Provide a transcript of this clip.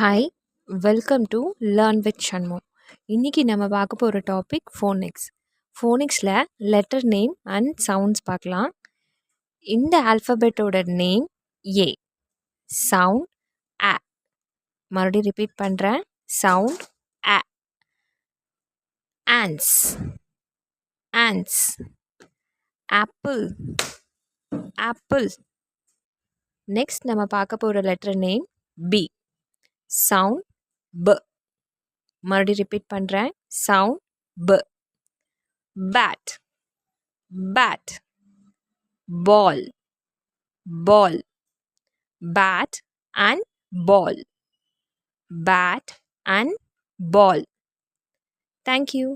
Hi, welcome to learn with Shanmu. இன்றைக்கி நம்ம பார்க்க போகிற டாபிக் ஃபோனிக்ஸ். ஃபோனிக்ஸில் லெட்டர் நேம் அண்ட் சவுண்ட்ஸ் பார்க்கலாம். இந்த ஆல்ஃபபெட்டோட நேம் ஏ. சவுண்ட் அ. மறுபடியும் ரிப்பீட் பண்ணுறேன். சவுண்ட் அ. ஆன்ஸ். ஆன்ஸ். ஆப்பிள். ஆப்பிள். நெக்ஸ்ட் நம்ம பார்க்க போகிற லெட்டர் நேம் பி. சவுண்ட் ப. மறுபடியும் ரிப்பீட் பண்ணுறேன். சவுண்ட் ப. Bat. Bat. Ball. Ball. Bat and ball. Bat and ball. Thank you.